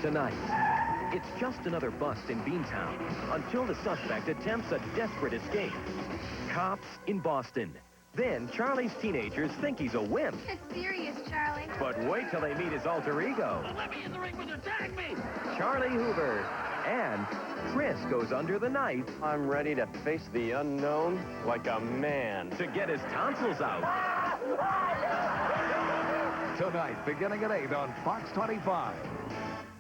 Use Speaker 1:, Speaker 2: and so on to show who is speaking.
Speaker 1: Tonight, it's just another bust in Beantown until the suspect attempts a desperate escape. Cops in Boston. Then Charlie's teenagers think he's a wimp.
Speaker 2: It's serious, Charlie.
Speaker 1: But wait till they meet his alter ego.
Speaker 3: Let me in the ring with her. Tag me!
Speaker 1: Charlie Hoover. And Chris goes under the knife.
Speaker 4: I'm ready to face the unknown like a man.
Speaker 1: To get his tonsils out.
Speaker 5: Tonight, beginning at 8 on Fox 25.